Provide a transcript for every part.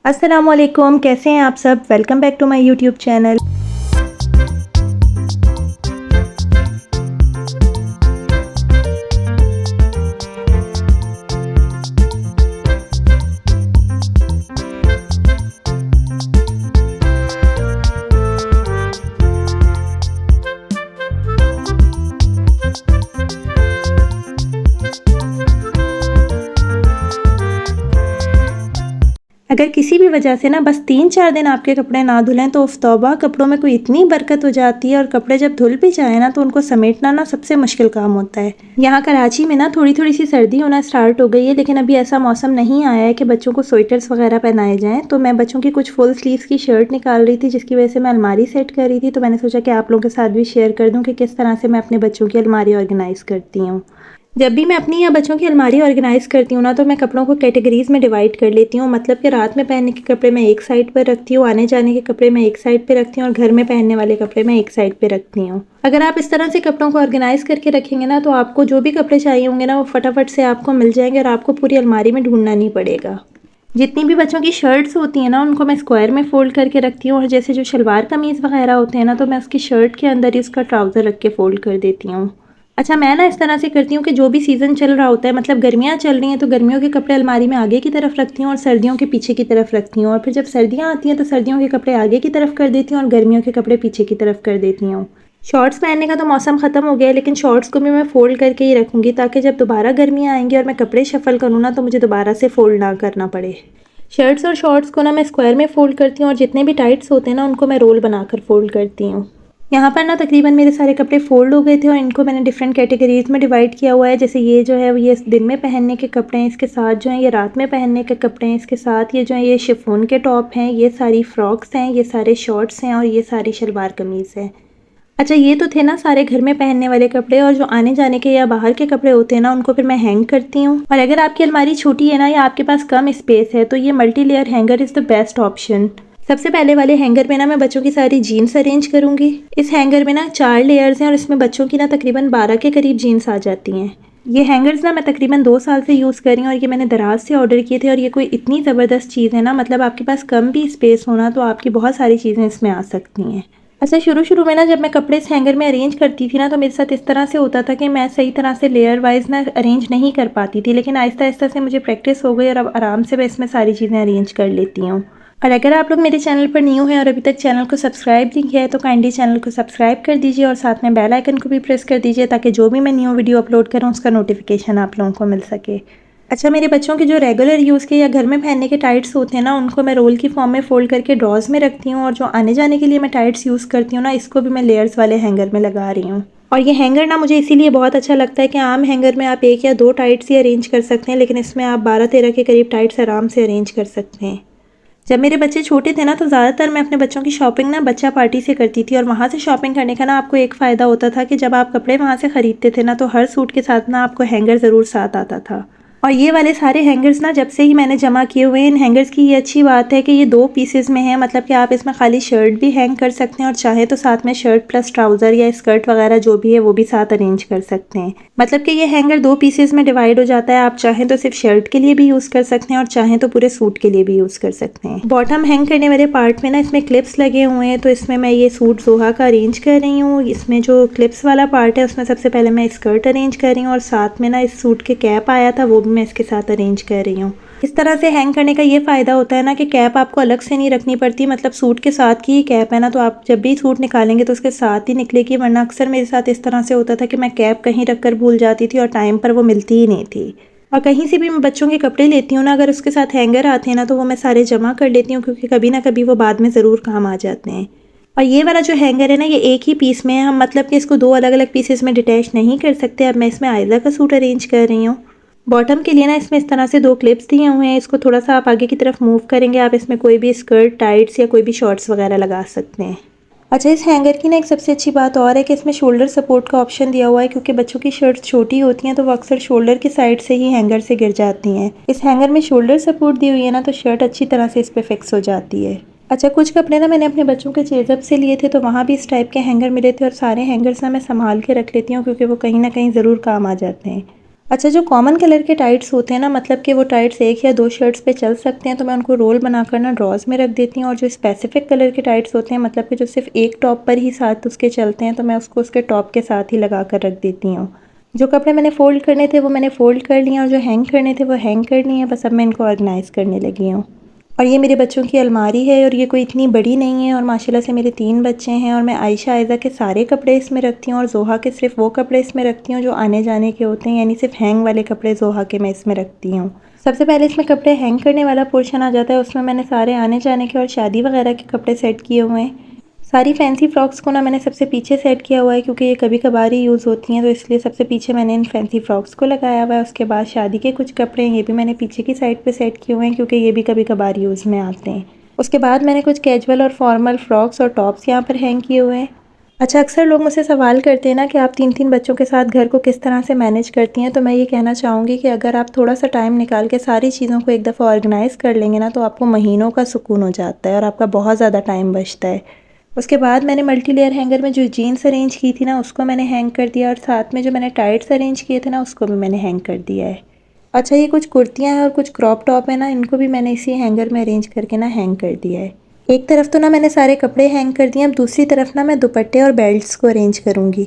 अस्सलामुअलैकुम, कैसे हैं आप सब। Welcome back to my YouTube channel. अगर किसी भी वजह से ना बस 3-4 दिन आपके कपड़े ना धुलें तो उफ़ तौबा, कपड़ों में कोई इतनी बरकत हो जाती है और कपड़े जब धुल भी जाए ना तो उनको समेटना ना सबसे मुश्किल काम होता है। यहाँ कराची में ना थोड़ी थोड़ी सी सर्दी होना स्टार्ट हो गई है, लेकिन अभी ऐसा मौसम नहीं आया है कि बच्चों को स्वेटर्स वगैरह पहनाए जाएँ। तो मैं बच्चों की कुछ फुल स्लीव्स की शर्ट निकाल रही थी, जिसकी वजह से मैं अलमारी सेट कर रही थी। तो मैंने सोचा कि आप लोगों के साथ भी शेयर कर दूँ कि किस तरह से मैं अपने बच्चों की अलमारी ऑर्गेनाइज़ करती हूँ। जब भी मैं अपनी या बच्चों की अलमारी ऑर्गेनाइज़ करती हूँ ना, तो मैं कपड़ों को कैटेगरीज़ में डिवाइड कर लेती हूँ। मतलब कि रात में पहनने के कपड़े मैं एक साइड पर रखती हूँ, आने जाने के कपड़े मैं एक साइड पे रखती हूँ और घर में पहनने वाले कपड़े मैं एक साइड पे रखती हूँ। अगर आप इस तरह से कपड़ों को ऑर्गेनाइज़ करके रखेंगे ना, तो आपको जो भी कपड़े चाहिए होंगे ना, वो फटाफट से आपको मिल जाएंगे और आपको पूरी अलमारी में ढूंढना नहीं पड़ेगा। जितनी भी बच्चों की शर्ट्स होती हैं ना, उनको मैं स्क्वायर में फ़ोल्ड करके रखती हूँ, और जैसे जो शलवार कमीज़ वगैरह होते हैं ना, तो मैं उसकी शर्ट के अंदर ही उसका ट्राउज़र रख के फ़ोल्ड कर देती हूँ। अच्छा, मैं ना इस तरह से करती हूँ कि जो भी सीज़न चल रहा होता है, मतलब गर्मियाँ चल रही हैं तो गर्मियों के कपड़े अलमारी में आगे की तरफ रखती हूँ और सर्दियों के पीछे की तरफ रखती हूँ, और फिर जब सर्दियाँ आती हैं तो सर्दियों के कपड़े आगे की तरफ कर देती हूँ और गर्मियों के कपड़े पीछे की तरफ कर देती हूँ। शॉर्ट्स पहनने का तो मौसम ख़त्म हो गया है, लेकिन शॉर्ट्स को भी मैं फ़ोल्ड करके ही रखूँगी, ताकि जब दोबारा गर्मियाँ आएंगी और मैं कपड़े शफ़ल करूँ ना, तो मुझे दोबारा से फ़ोल्ड ना करना पड़े। शर्ट्स और शॉर्ट्स को ना मैं स्क्वायर में फ़ोल्ड करती हूँ, और जितने भी टाइट्स होते हैं ना, उनको मैं रोल बनाकर फ़ोल्ड करती हूँ। यहाँ पर ना तकरीबन मेरे सारे कपड़े फ़ोल्ड हो गए थे और इनको मैंने डिफरेंट कैटेगरीज़ में डिवाइड किया हुआ है। जैसे ये जो है ये दिन में पहनने के कपड़े हैं, इसके साथ जो हैं ये रात में पहनने के कपड़े हैं, इसके साथ ये जो है ये शिफॉन के टॉप हैं, ये सारी फ्रॉक्स हैं, ये सारे शॉर्ट्स हैं और ये सारी शलवार कमीज़ है। अच्छा, ये तो थे ना सारे घर में पहनने वाले कपड़े, और जो आने जाने के या बाहर के कपड़े होते हैं ना, उनको फिर मैं हैंग करती हूँ। और अगर आपकी अलमारी छोटी है ना, या आपके पास कम स्पेस है, तो ये multi layer hanger is the best option. सबसे पहले वाले हैंगर में ना मैं बच्चों की सारी जीन्स अरेंज करूँगी। इस हैंगर में ना 4 लेयर्स हैं और इसमें बच्चों की ना तकरीबन 12 के करीब जीन्स आ जाती हैं। ये हैंगर्स ना मैं तकरीबन 2 साल से यूज़ कर रही हूँ, और ये मैंने दराज से ऑर्डर किए थे, और ये कोई इतनी ज़बरदस्त चीज़ है ना, मतलब आपके पास कम भी स्पेस होना तो आपकी बहुत सारी चीज़ें इसमें आ सकती हैं। अच्छा, शुरू में ना जब मैं कपड़े इस हैंगर में अरेंज करती थी ना, तो मेरे साथ इस तरह से होता था कि मैं सही तरह से लेयर वाइज ना अरेंज नहीं कर पाती थी, लेकिन आहिस्ता आहिस्ता से मुझे प्रैक्टिस हो गई और अब आराम से मैं इसमें सारी चीज़ें अरेंज कर लेती हूँ। और अगर आप लोग मेरे चैनल पर न्यू हैं और अभी तक चैनल को सब्सक्राइब नहीं किया है, तो काइंडली चैनल को सब्सक्राइब कर दीजिए और साथ में बेल आइकन को भी प्रेस कर दीजिए, ताकि जो भी मैं न्यू वीडियो अपलोड करूँ उसका नोटिफिकेशन आप लोगों को मिल सके। अच्छा, मेरे बच्चों के जो रेगुलर यूज़ के या घर में पहनने के टाइट्स होते हैं ना, उनको मैं रोल की फॉर्म में फ़ोल्ड करके ड्रॉज़ में रखती हूँ, और जो आने जाने के लिए मैं टाइट्स यूज़ करती हूँ ना, इसको भी मैं लेयर्स वाले हैंगर में लगा रही हूँ। और ये हैंगर ना मुझे इसीलिए बहुत अच्छा लगता है कि आम हैंगर में आप 1 या 2 टाइट्स ही अरेंज कर सकते हैं, लेकिन इसमें आप 12-13 के करीब टाइट्स आराम से अरेंज कर सकते हैं। जब मेरे बच्चे छोटे थे ना, तो ज़्यादातर मैं अपने बच्चों की शॉपिंग ना बच्चा पार्टी से करती थी, और वहाँ से शॉपिंग करने का ना आपको एक फ़ायदा होता था कि जब आप कपड़े वहाँ से ख़रीदते थे ना, तो हर सूट के साथ ना आपको हैंगर ज़रूर साथ आता था। और ये वाले सारे हैंगर्स ना जब से ही मैंने जमा किए हुए हैं, इन हैंगर्स की ये अच्छी बात है कि ये 2 पीसेस में है, मतलब कि आप इसमें खाली शर्ट भी हैंग कर सकते हैं, और चाहे तो साथ में शर्ट प्लस ट्राउज़र या स्कर्ट वगैरह जो भी है वो भी साथ अरेंज कर सकते हैं। मतलब कि ये हैंगर 2 पीसेस में डिवाइड हो जाता है। आप चाहें तो सिर्फ शर्ट के लिए भी यूज़ कर सकते हैं, और चाहें तो पूरे सूट के लिए भी यूज़ कर सकते हैं। बॉटम हैंग करने वाले पार्ट में ना इसमें क्लिप्स लगे हुए हैं, तो इसमें मैं ये सूट ज़ोहा का अरेंज कर रही हूँ। इसमें जो क्लिप्स वाला पार्ट है उसमें सबसे पहले मैं स्कर्ट अरेंज कर रही हूँ, और साथ में ना इस सूट के कैप आया था वो भी मैं इसके साथ अरेंज कर रही हूँ। इस तरह से हैंग करने का ये फ़ायदा होता है ना कि कैप आपको अलग से नहीं रखनी पड़ती, मतलब सूट के साथ की ही कैप है ना, तो आप जब भी सूट निकालेंगे तो उसके साथ ही निकलेगी, वरना अक्सर मेरे साथ इस तरह से होता था कि मैं कैप कहीं रख कर भूल जाती थी और टाइम पर वो मिलती ही नहीं थी। और कहीं से भी मैं बच्चों के कपड़े लेती हूँ ना, अगर उसके साथ हैंगर आते हैं ना, तो वो मैं सारे जमा कर लेती हूँ, क्योंकि कभी ना कभी वो बाद में ज़रूर काम आ जाते हैं। और ये वाला जो हैंगर है ना, ये एक ही पीस में है, हम मतलब कि इसको 2 अलग-अलग पीसेस में डिटैच नहीं कर सकते। अब मैं इसमें आयज़ा का सूट अरेंज कर रही हूँ। बॉटम के लिए ना इसमें इस तरह से 2 क्लिप्स दिए हुए हैं, इसको थोड़ा सा आप आगे की तरफ मूव करेंगे, आप इसमें कोई भी स्कर्ट, टाइट्स या कोई भी शॉर्ट्स वगैरह लगा सकते हैं। अच्छा, इस हैंगर की ना एक सबसे अच्छी बात और है कि इसमें शोल्डर सपोर्ट का ऑप्शन दिया हुआ है, क्योंकि बच्चों की शर्ट्स छोटी होती हैं तो वो अक्सर शोल्डर की साइड से ही हैंगर से गिर जाती हैं। इस हैंगर में शोल्डर सपोर्ट दी हुई है ना, तो शर्ट अच्छी तरह से इस पर फिक्स हो जाती है। अच्छा, कुछ कपड़े ना मैंने अपने बच्चों के चेज़अप से लिए थे, तो वहाँ भी इस टाइप के हैंगर मिले थे, और सारे हैंगर्स ना मैं संभाल के रख लेती हूँ, क्योंकि वो कहीं ना कहीं ज़रूर काम आ जाते हैं। अच्छा, जो कॉमन कलर के टाइट्स होते हैं ना, मतलब कि वो टाइट्स एक या दो शर्ट्स पे चल सकते हैं, तो मैं उनको रोल बनाकर ना ड्रॉज में रख देती हूँ। और जो स्पेसिफिक कलर के टाइट्स होते हैं, मतलब कि जो सिर्फ एक टॉप पर ही साथ उसके चलते हैं, तो मैं उसको उसके टॉप के साथ ही लगा कर रख देती हूँ। जो कपड़े मैंने फ़ोल्ड करने थे वो मैंने फ़ोल्ड कर लिए और जो हैंग करने थे वो हैंग कर लिए हैं। बस अब मैं इनको ऑर्गेनाइज़ करने लगी हूँ। और ये मेरे बच्चों की अलमारी है और ये कोई इतनी बड़ी नहीं है और माशाल्लाह से मेरे 3 बच्चे हैं और मैं आयशा आयज़ा के सारे कपड़े इसमें रखती हूँ और ज़ोहा के सिर्फ वो कपड़े इसमें रखती हूँ जो आने जाने के होते हैं, यानी सिर्फ हैंग वाले कपड़े ज़ोहा के मैं इसमें रखती हूँ। सबसे पहले इसमें कपड़े हैंग करने वाला पोर्शन आ जाता है, उसमें मैंने सारे आने जाने के और शादी वगैरह के कपड़े सेट किए हुए हैं। सारी फैंसी फ्रॉक्स को ना मैंने सबसे पीछे सेट किया हुआ है क्योंकि ये कभी कभार ही यूज़ होती हैं, तो इसलिए सबसे पीछे मैंने इन फैंसी फ्रॉक्स को लगाया हुआ है। उसके बाद शादी के कुछ कपड़े हैं, ये भी मैंने पीछे की साइड पे सेट किए हुए हैं क्योंकि ये भी कभी कभार यूज़ में आते हैं। उसके बाद मैंने कुछ कैजुअल और फॉर्मल फ्रॉक्स और टॉप्स यहाँ पर हैंग किए हुए हैं। अच्छा, अक्सर लोग मुझसे सवाल करते हैं ना कि आप 3-3 बच्चों के साथ घर को किस तरह से मैनेज करती हैं, तो मैं ये कहना चाहूँगी कि अगर आप थोड़ा सा टाइम निकाल के सारी चीज़ों को एक दफ़ा ऑर्गेनाइज़ कर लेंगे ना, तो आपको महीनों का सुकून हो जाता है और आपका बहुत ज़्यादा टाइम बचता है। उसके बाद मैंने मल्टी लेयर हैंगर में जो जीन्स अरेंज की थी ना, उसको मैंने हैंग कर दिया और साथ में जो मैंने टाइट्स अरेंज किए थे ना, उसको भी मैंने हैंग कर दिया है। अच्छा, ये कुछ कुर्तियाँ हैं और कुछ क्रॉप टॉप है ना, इनको भी मैंने इसी हैंगर में अरेंज करके ना हैंग कर दिया है। एक तरफ तो ना मैंने सारे कपड़े हैंग कर दिए, अब दूसरी तरफ ना मैं दुपट्टे और बेल्ट्स को अरेंज करूँगी।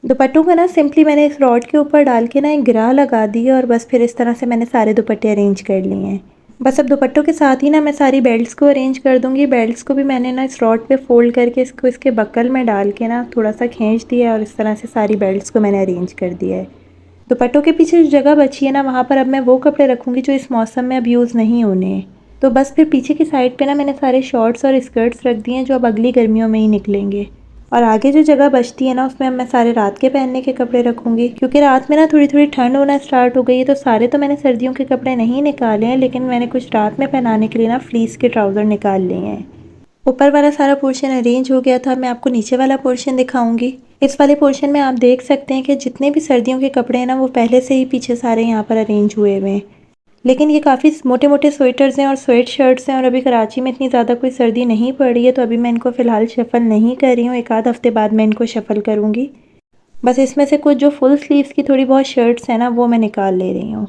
दुपट्टों को ना सिंपली मैंने इस रॉड के ऊपर डाल के ना एक गिरा लगा दी है और बस फिर इस तरह से मैंने सारे दुपट्टे अरेंज कर लिए हैं। बस अब दुपट्टों के साथ ही ना मैं सारी बेल्ट्स को अरेंज कर दूँगी। बेल्ट्स को भी मैंने ना इस रॉड पे फ़ोल्ड करके इसको इसके बक्कल में डाल के ना थोड़ा सा खींच दिया है और इस तरह से सारी बेल्ट्स को मैंने अरेंज कर दिया है। दुपट्टों के पीछे जो जगह बची है ना, वहाँ पर अब मैं वो कपड़े रखूँगी जो इस मौसम में अब यूज़ नहीं होने हैं। तो बस फिर पीछे की साइड पे ना मैंने सारे शॉर्ट्स और स्कर्ट्स रख दिए हैं जो अब अगली गर्मियों में ही निकलेंगे। और आगे जो जगह बचती है ना, उसमें अब मैं सारे रात के पहनने के कपड़े रखूँगी क्योंकि रात में ना थोड़ी-थोड़ी ठंड होना स्टार्ट हो गई है, तो सारे तो मैंने सर्दियों के कपड़े नहीं निकाले हैं, लेकिन मैंने कुछ रात में पहनाने के लिए ना फ्लीस के ट्राउज़र निकाल लिए हैं। ऊपर वाला सारा पोर्शन अरेंज हो गया था, मैं आपको नीचे वाला पोर्शन दिखाऊंगी। इस वाले पोर्शन में आप देख सकते हैं कि जितने भी सर्दियों के कपड़े हैं ना, वो पहले से ही पीछे सारे यहाँ पर अरेंज हुए हुए हैं। लेकिन ये काफ़ी मोटे-मोटे स्वेटर्स हैं और स्वेट शर्ट्स हैं और अभी कराची में इतनी ज़्यादा कोई सर्दी नहीं पड़ रही है, तो अभी मैं इनको फ़िलहाल शफ़ल नहीं कर रही हूँ, एक आध हफ़्ते बाद मैं इनको शफ़ल करूँगी। बस इसमें से कुछ जो फुल स्लीव्स की थोड़ी बहुत शर्ट्स हैं ना, वो मैं निकाल ले रही हूँ।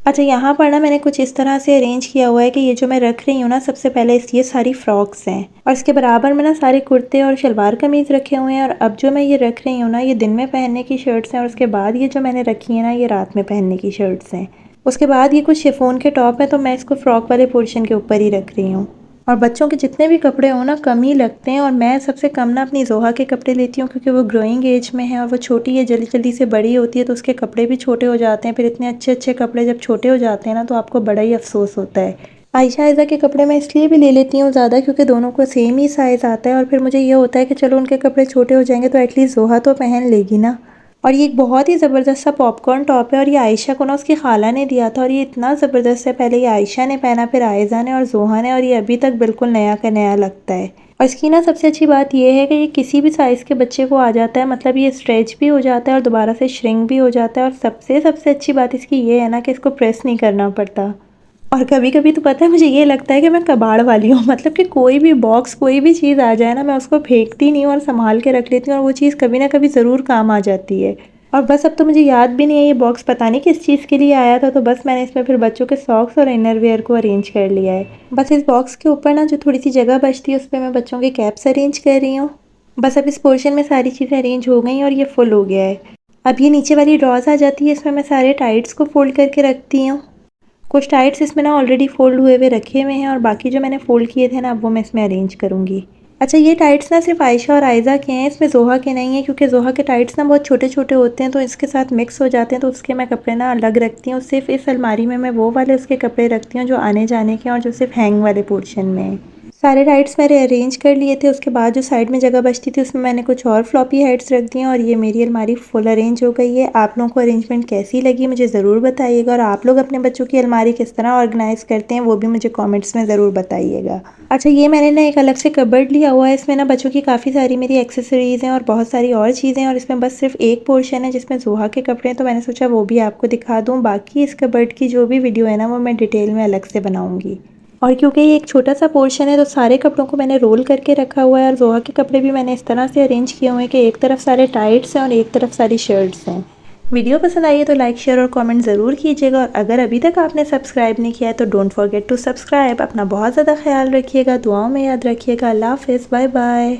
अच्छा, यहाँ पर ना मैंने कुछ इस तरह से अरेंज किया हुआ है कि ये जो मैं रख रही हूँ ना, सबसे पहले ये सारी फ्रॉक्स हैं और इसके बराबर में ना सारे कुर्ते और शलवार कमीज़ रखे हुए हैं। और अब जो मैं ये रख रही हूँ ना, ये दिन में पहनने की शर्ट्स हैं और उसके बाद ये जो मैंने रखी है ना, ये रात में पहनने की शर्ट्स हैं। उसके बाद ये कुछ शिफॉन के टॉप हैं, तो मैं इसको फ्रॉक वाले पोर्शन के ऊपर ही रख रही हूँ। और बच्चों के जितने भी कपड़े हों ना, कम ही लगते हैं और मैं सबसे कम ना अपनी ज़ोहा के कपड़े लेती हूँ क्योंकि वो ग्रोइंग एज में है और वो छोटी है, जल्दी जल्दी से बड़ी होती है, तो उसके कपड़े भी छोटे हो जाते हैं। फिर इतने अच्छे अच्छे कपड़े जब छोटे हो जाते हैं ना, तो आपको बड़ा ही अफसोस होता है। आयशा आयज़ा के कपड़े मैं इसलिए भी ले लेती हूँ ज़्यादा क्योंकि दोनों को सेम ही साइज़ आता है और फिर मुझे ये होता है कि चलो उनके कपड़े छोटे हो जाएंगे तो एटलीस्ट ज़ोहा तो पहन लेगी ना। और ये एक बहुत ही ज़बरदस्त सा पॉपकॉर्न टॉप है और ये आयशा को ना उसकी खाला ने दिया था और ये इतना ज़बरदस्त है। पहले ये आयशा ने पहना, फिर आयज़ा ने और ज़ोहा ने, और ये अभी तक बिल्कुल नया का नया लगता है। और इसकी ना सबसे अच्छी बात ये है कि ये किसी भी साइज़ के बच्चे को आ जाता है, मतलब ये स्ट्रेच भी हो जाता है और दोबारा से श्रिंक भी हो जाता है। और सबसे सबसे अच्छी बात इसकी ये है ना कि इसको प्रेस नहीं करना पड़ता। और कभी-कभी तो पता है मुझे ये लगता है कि मैं कबाड़ वाली हूँ, मतलब कि कोई भी बॉक्स, कोई भी चीज़ आ जाए ना, मैं उसको फेंकती नहीं हूँ और संभाल के रख लेती हूँ और वो चीज़ कभी ना कभी ज़रूर काम आ जाती है। और बस अब तो मुझे याद भी नहीं है ये बॉक्स पता नहीं किस चीज़ के लिए आया था, तो बस मैंने इसमें फिर बच्चों के सॉक्स और इनर वियर को अरेंज कर लिया है। बस इस बॉक्स के ऊपर ना जो थोड़ी सी जगह बचती है, उस पर मैं बच्चों के कैप्स अरेंज कर रही हूँ। बस अब इस पोर्शन में सारी चीज़ें अरेंज हो गई और ये फुल हो गया है। अब ये नीचे वाली ड्रॉज आ जाती है, इसमें मैं सारे टाइट्स को फोल्ड करके रखती हूँ। कुछ टाइट्स इसमें ना ऑलरेडी फ़ोल्ड हुए हुए रखे हुए हैं और बाकी जो मैंने फ़ोल्ड किए थे ना, अब वो मैं इसमें अरेंज करूँगी। अच्छा, ये टाइट्स ना सिर्फ आयशा और आयज़ा के हैं, इसमें ज़ोहा के नहीं है क्योंकि ज़ोहा के टाइट्स ना बहुत छोटे छोटे होते हैं, तो इसके साथ मिक्स हो जाते हैं, तो उसके मैं कपड़े ना अलग रखती हूँ। सिर्फ इस अलमारी में मैं वो वाले उसके कपड़े रखती हूँ जो आने जाने के हैं और जो सिर्फ हैंग वाले पोर्शन में हैं। सारे टाइट्स मैंने अरेंज कर लिए थे। उसके बाद जो साइड में जगह बचती थी उसमें मैंने कुछ और फ्लॉपी हेड्स रख दिए और ये मेरी अलमारी फुल अरेंज हो गई है। आप लोगों को अरेंजमेंट कैसी लगी मुझे ज़रूर बताइएगा और आप लोग अपने बच्चों की अलमारी किस तरह ऑर्गेनाइज़ करते हैं वो भी मुझे कमेंट्स में ज़रूर बताइएगा। अच्छा, ये मैंने ना एक अलग से कबर्ड लिया हुआ है, इसमें ना बच्चों की काफ़ी सारी मेरी एक्सेसरीज़ हैं और बहुत सारी और चीज़ें हैं और इसमें बस सिर्फ एक पोर्शन है जिसमें ज़ोहा के कपड़े हैं, तो मैंने सोचा वो भी आपको दिखा दूँ। बाकी इस कबर्ड की जो भी वीडियो है ना, वो मैं डिटेल में अलग से बनाऊँगी। और क्योंकि ये एक छोटा सा पोर्शन है, तो सारे कपड़ों को मैंने रोल करके रखा हुआ है और ज़ोहा के कपड़े भी मैंने इस तरह से अरेंज किए हुए हैं कि एक तरफ सारे टाइट्स हैं और एक तरफ सारी शर्ट्स हैं। वीडियो पसंद आई है तो लाइक शेयर और कमेंट ज़रूर कीजिएगा, और अगर अभी तक आपने सब्सक्राइब नहीं किया है तो डोंट फॉरगेट टू सब्सक्राइब। अपना बहुत ज़्यादा ख्याल रखिएगा, दुआओं में याद रखिएगा। अल्लाह हाफ़िज़, बाय बाय।